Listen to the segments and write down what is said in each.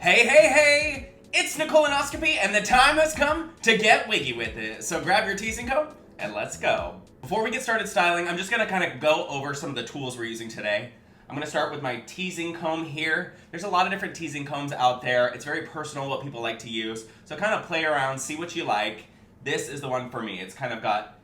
Hey, hey, hey! It's Nicole Onoscopi, and the time has come to get wiggy with it. So grab your teasing comb, and let's go. Before we get started styling, I'm just gonna kind of go over some of the tools we're using today. I'm gonna start with my teasing comb here. There's a lot of different teasing combs out there. It's very personal what people like to use. So kind of play around, see what you like. This is the one for me. It's kind of got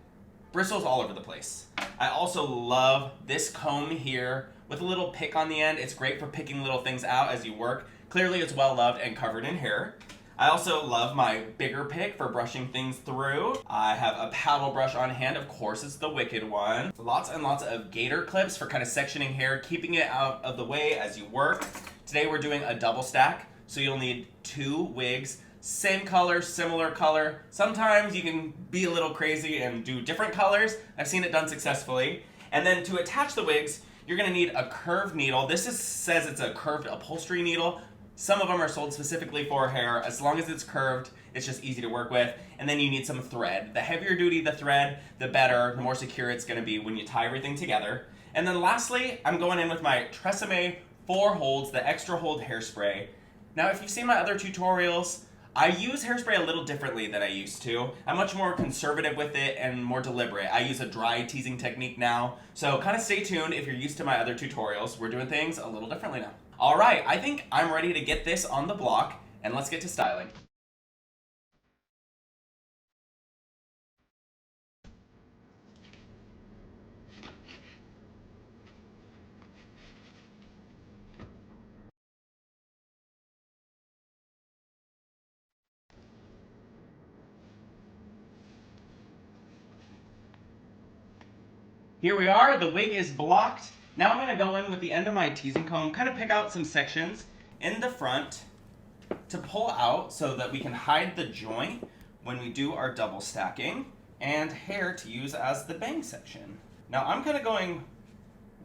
bristles all over the place. I also love this comb here with a little pick on the end. It's great for picking little things out as you work. Clearly it's well loved and covered in hair. I also love my bigger pick for brushing things through. I have a paddle brush on hand. Of course, it's the Wicked one. Lots and lots of gator clips for kind of sectioning hair, keeping it out of the way as you work. Today we're doing a double stack, so you'll need 2 wigs. Same color, similar color. Sometimes you can be a little crazy and do different colors. I've seen it done successfully. And then to attach the wigs, you're gonna need a curved needle. Says it's a curved upholstery needle. Some of them are sold specifically for hair. As long as it's curved, it's just easy to work with. And then you need some thread. The heavier duty the thread, the better, the more secure it's gonna be when you tie everything together. And then lastly, I'm going in with my Tresemme 4 holds, the extra hold hairspray. Now, if you've seen my other tutorials, I use hairspray a little differently than I used to. I'm much more conservative with it and more deliberate. I use a dry teasing technique now. So kind of stay tuned if you're used to my other tutorials. We're doing things a little differently now. All right, I think I'm ready to get this on the block, and let's get to styling. Here we are, the wig is blocked. Now I'm gonna go in with the end of my teasing comb, kind of pick out some sections in the front to pull out so that we can hide the joint when we do our double stacking, and hair to use as the bang section. Now I'm kind of going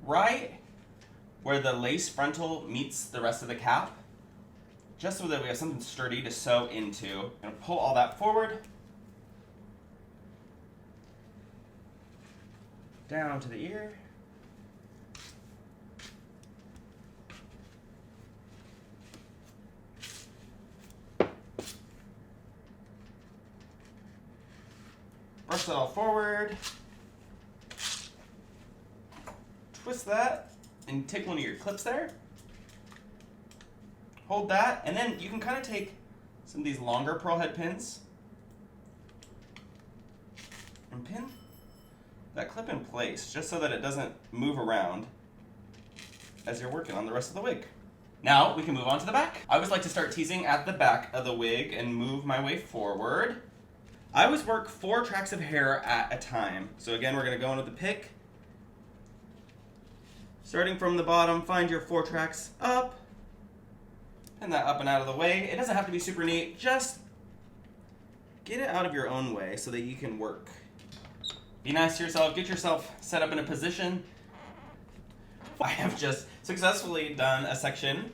right where the lace frontal meets the rest of the cap, just so that we have something sturdy to sew into. I'm gonna pull all that forward, down to the ear. Brush that all forward. Twist that and take one of your clips there. Hold that, and then you can kind of take some of these longer pearl head pins and pin that clip in place just so that it doesn't move around as you're working on the rest of the wig. Now we can move on to the back. I always like to start teasing at the back of the wig and move my way forward. I always work 4 tracks of hair at a time. So again, we're gonna go in with the pick. Starting from the bottom, find your 4 tracks up. Pin that up and out of the way. It doesn't have to be super neat, just get it out of your own way so that you can work. Be nice to yourself, get yourself set up in a position. I have just successfully done a section.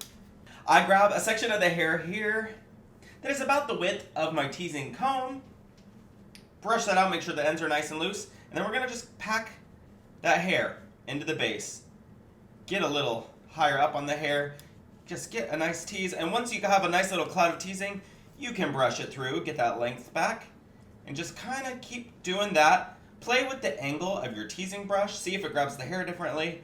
I grab a section of the hair here that is about the width of my teasing comb. Brush that out, make sure the ends are nice and loose, and then we're gonna just pack that hair into the base. Get a little higher up on the hair, just get a nice tease, and once you have a nice little cloud of teasing, you can brush it through, get that length back, and just kind of keep doing that. Play with the angle of your teasing brush, see if it grabs the hair differently.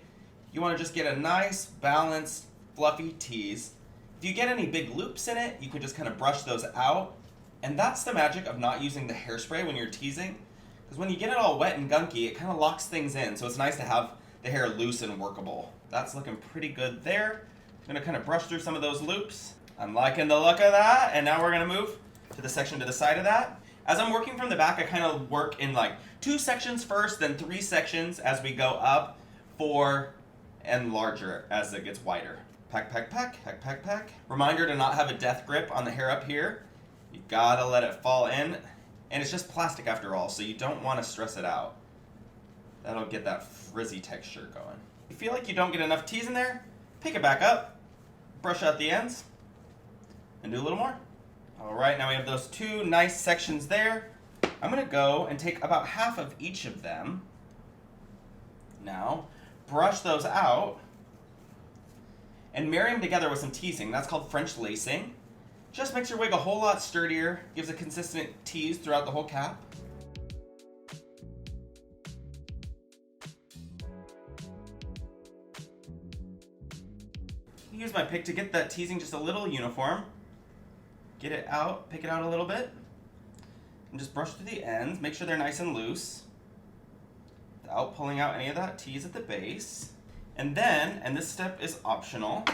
You want to just get a nice, balanced, fluffy tease. If you get any big loops in it, you can just kind of brush those out. And that's the magic of not using the hairspray when you're teasing, because when you get it all wet and gunky, it kind of locks things in, so it's nice to have the hair loose and workable. That's looking pretty good there. I'm going to kind of brush through some of those loops. I'm liking the look of that, and now we're going to move to the section to the side of that. As I'm working from the back, I kind of work in like 2 sections first, then 3 sections as we go up, 4 and larger as it gets wider. Pack, pack, pack, pack, pack, pack. Reminder to not have a death grip on the hair up here. You gotta let it fall in, and it's just plastic after all, so you don't want to stress it out. That'll get that frizzy texture going. If you feel like you don't get enough tease in there, pick it back up, brush out the ends, and do a little more. All right, now we have those 2 nice sections there. I'm gonna go and take about half of each of them. Now, brush those out and marry them together with some teasing. That's called French lacing. Just makes your wig a whole lot sturdier, gives a consistent tease throughout the whole cap. Use my pick to get that teasing just a little uniform. Get it out, pick it out a little bit, and just brush through the ends. Make sure they're nice and loose without pulling out any of that tease at the base. And then, and this step is optional,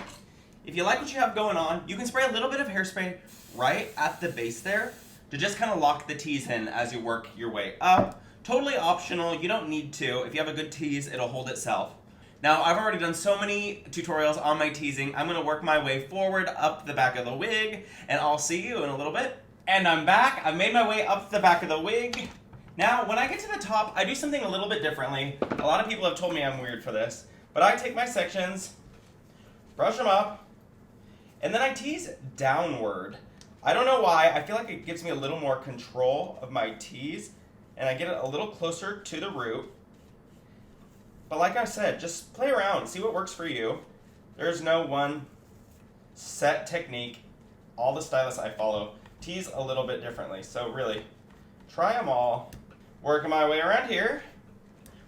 if you like what you have going on, you can spray a little bit of hairspray right at the base there to just kind of lock the tease in as you work your way up. Totally optional, you don't need to. If you have a good tease, it'll hold itself. Now, I've already done so many tutorials on my teasing. I'm gonna work my way forward up the back of the wig, and I'll see you in a little bit. And I'm back. I've made my way up the back of the wig. Now, when I get to the top, I do something a little bit differently. A lot of people have told me I'm weird for this, but I take my sections, brush them up, and then I tease downward. I don't know why. I feel like it gives me a little more control of my tease, and I get it a little closer to the root. But like I said, just play around, see what works for you. There's no one set technique. All the stylists I follow tease a little bit differently. So really, try them all. Working my way around here.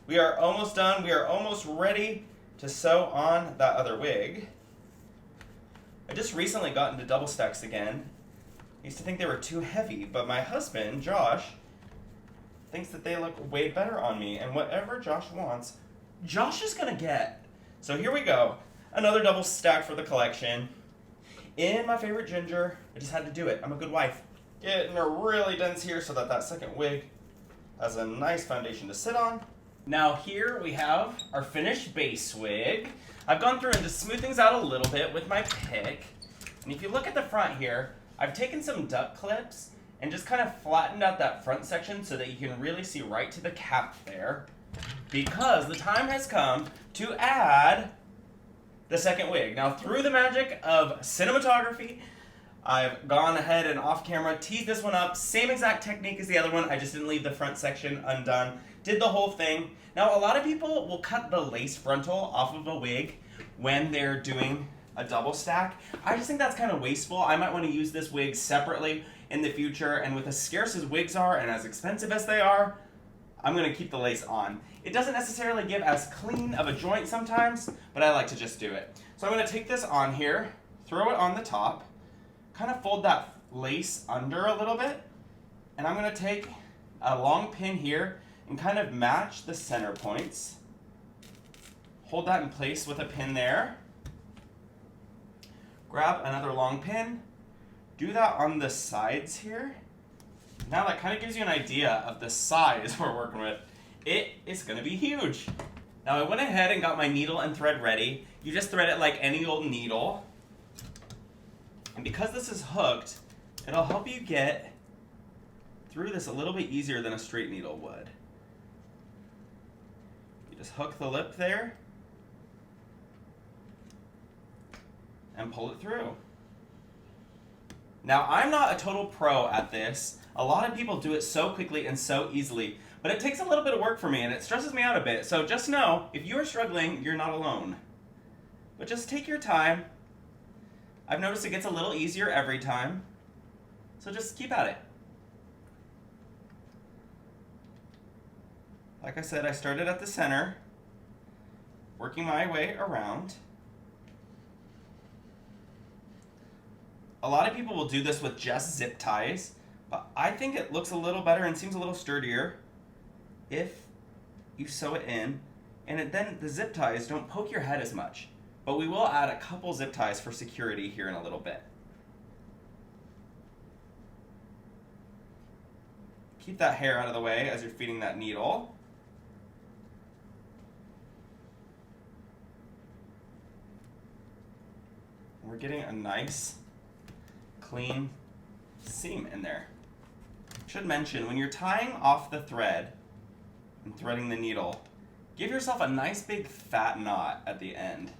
We are almost done. We are almost ready to sew on that other wig. I just recently got into double stacks again. I used to think they were too heavy, but my husband, Josh, thinks that they look way better on me, and whatever Josh wants, Josh is gonna get. So here we go. Another double stack for the collection. In my favorite ginger. I just had to do it. I'm a good wife. Getting her really dense here so that that second wig has a nice foundation to sit on. Now here we have our finished base wig. I've gone through and just smoothed things out a little bit with my pick. And if you look at the front here, I've taken some duck clips and just kind of flattened out that front section so that you can really see right to the cap there. Because the time has come to add the second wig. Now, through the magic of cinematography, I've gone ahead and off camera teased this one up. Same exact technique as the other one. I just didn't leave the front section undone. Did the whole thing. Now, a lot of people will cut the lace frontal off of a wig when they're doing a double stack. I just think that's kind of wasteful. I might want to use this wig separately in the future. And with as scarce as wigs are and as expensive as they are, I'm going to keep the lace on. It doesn't necessarily give as clean of a joint sometimes, but I like to just do it. So I'm going to take this on here, throw it on the top, kind of fold that lace under a little bit, and I'm going to take a long pin here and kind of match the center points. Hold that in place with a pin there. Grab another long pin. Do that on the sides here. Now that kind of gives you an idea of the size we're working with. It is going to be huge. Now I went ahead and got my needle and thread ready. You just thread it like any old needle. And because this is hooked, it'll help you get through this a little bit easier than a straight needle would. You just hook the lip there and pull it through. Now, I'm not a total pro at this. A lot of people do it so quickly and so easily, but it takes a little bit of work for me and it stresses me out a bit. So just know, if you are struggling, you're not alone. But just take your time. I've noticed it gets a little easier every time. So just keep at it. Like I said, I started at the center, working my way around. A lot of people will do this with just zip ties, but I think it looks a little better and seems a little sturdier if you sew it in, and then the zip ties don't poke your head as much. But we will add a couple zip ties for security here in a little bit. Keep that hair out of the way as you're feeding that needle. We're getting a nice clean seam in there. Should mention, when you're tying off the thread and threading the needle, give yourself a nice big fat knot at the end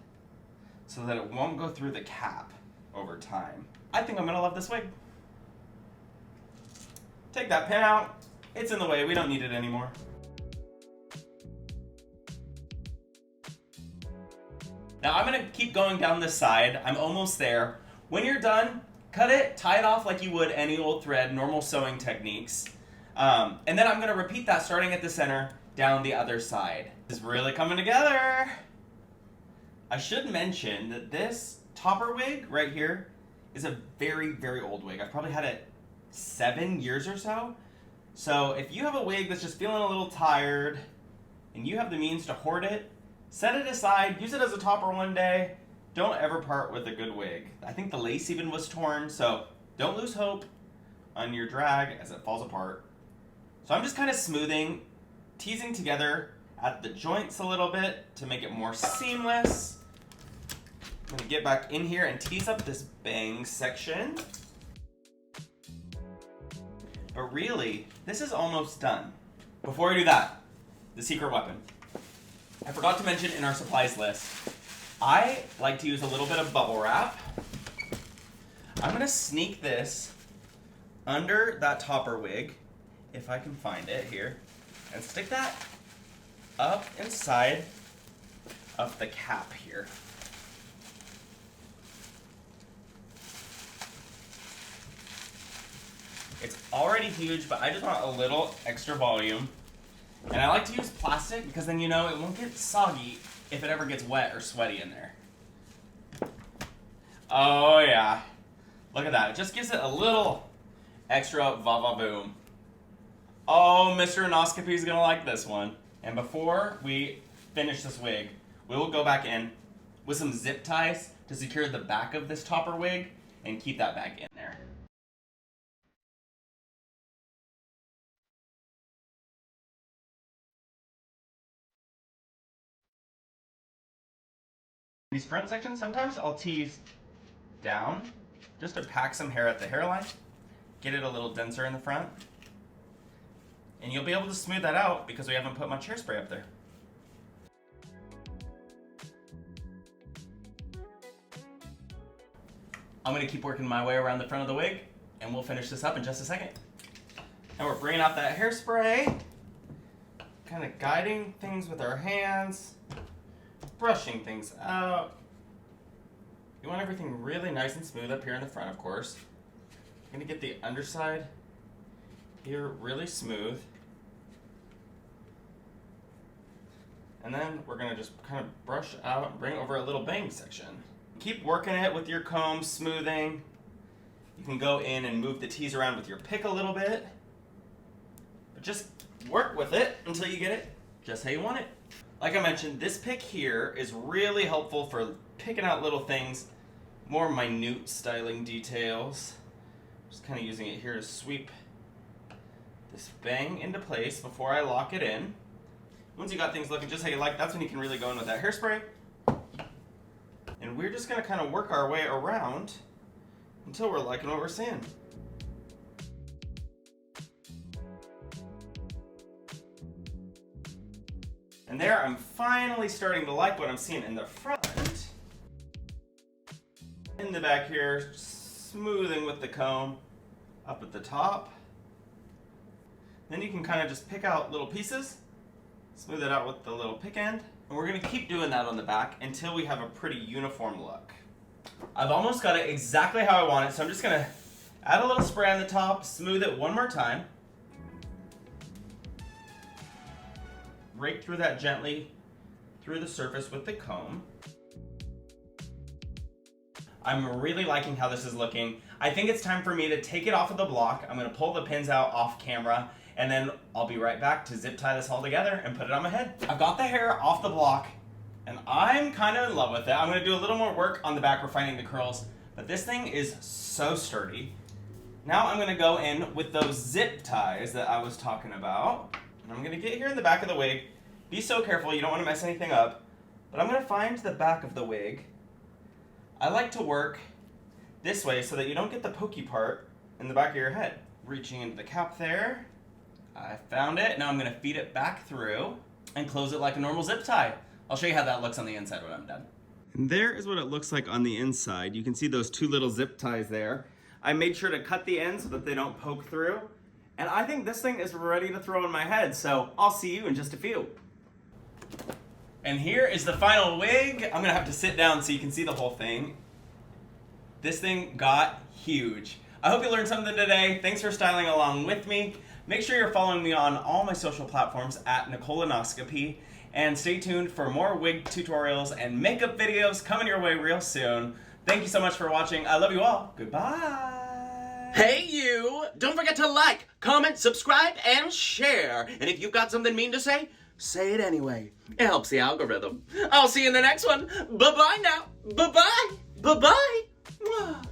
so that it won't go through the cap over time. I think I'm gonna love this wig. Take that pin out. It's in the way, we don't need it anymore. Now I'm gonna keep going down this side. I'm almost there. When you're done, Cut it, tie it off like you would any old thread, normal sewing techniques. And then I'm gonna repeat that starting at the center, down the other side. It's really coming together. I should mention that this topper wig right here is a very, very old wig. I've probably had it 7 years or so. So if you have a wig that's just feeling a little tired and you have the means to hoard it, set it aside, use it as a topper one day. Don't ever part with a good wig. I think the lace even was torn, so don't lose hope on your drag as it falls apart. So I'm just kind of smoothing, teasing together at the joints a little bit to make it more seamless. I'm gonna get back in here and tease up this bang section. But really, this is almost done. Before I do that, the secret weapon. I forgot to mention in our supplies list, I like to use a little bit of bubble wrap. I'm gonna sneak this under that topper wig, if I can find it here, and stick that up inside of the cap here. It's already huge, but I just want a little extra volume. And I like to use plastic because then you know it won't get soggy if it ever gets wet or sweaty in there. Oh yeah. Look at that. It just gives it a little extra va-va-boom. Oh, Mr. Onoscopi is gonna like this one. And before we finish this wig, we will go back in with some zip ties to secure the back of this topper wig and keep that back in there. These front sections, sometimes I'll tease down just to pack some hair at the hairline, get it a little denser in the front, and you'll be able to smooth that out because we haven't put much hairspray up there. I'm going to keep working my way around the front of the wig, and we'll finish this up in just a second. And we're bringing out that hairspray, kind of guiding things with our hands, brushing things out. You want everything really nice and smooth up here in the front, of course. You're going to get the underside here really smooth. And then we're going to just kind of brush out and bring over a little bang section. Keep working it with your comb, smoothing. You can go in and move the tease around with your pick a little bit. But just work with it until you get it just how you want it. Like I mentioned, this pick here is really helpful for picking out little things, more minute styling details. Just kind of using it here to sweep this bang into place before I lock it in. Once you got things looking just how you like, that's when you can really go in with that hairspray. And we're just going to kind of work our way around until we're liking what we're seeing. And there, I'm finally starting to like what I'm seeing in the front. In the back here, smoothing with the comb up at the top. Then you can kind of just pick out little pieces, smooth it out with the little pick end. And we're going to keep doing that on the back until we have a pretty uniform look. I've almost got it exactly how I want it, so I'm just going to add a little spray on the top, smooth it one more time. Rake through that gently through the surface with the comb. I'm really liking how this is looking. I think it's time for me to take it off of the block. I'm going to pull the pins out off camera, and then I'll be right back to zip tie this all together and put it on my head. I've got the hair off the block, and I'm kind of in love with it. I'm going to do a little more work on the back refining the curls, but this thing is so sturdy. Now I'm going to go in with those zip ties that I was talking about. And I'm going to get here in the back of the wig. Be so careful, you don't want to mess anything up. But I'm going to find the back of the wig. I like to work this way so that you don't get the pokey part in the back of your head. Reaching into the cap there. I found it. Now I'm going to feed it back through and close it like a normal zip tie. I'll show you how that looks on the inside when I'm done. And there is what it looks like on the inside. You can see those two little zip ties there. I made sure to cut the ends so that they don't poke through. And I think this thing is ready to throw in my head, so I'll see you in just a few. And here is the final wig. I'm gonna have to sit down so you can see the whole thing. This thing got huge. I hope you learned something today. Thanks for styling along with me. Make sure you're following me on all my social platforms at Nicole Onoscopi. And stay tuned for more wig tutorials and makeup videos coming your way real soon. Thank you so much for watching. I love you all. Goodbye. Hey you! Don't forget to like, comment, subscribe, and share. And if you've got something mean to say it anyway. It helps the algorithm. I'll see you in the next one. Bye-bye now. Bye-bye. Bye-bye.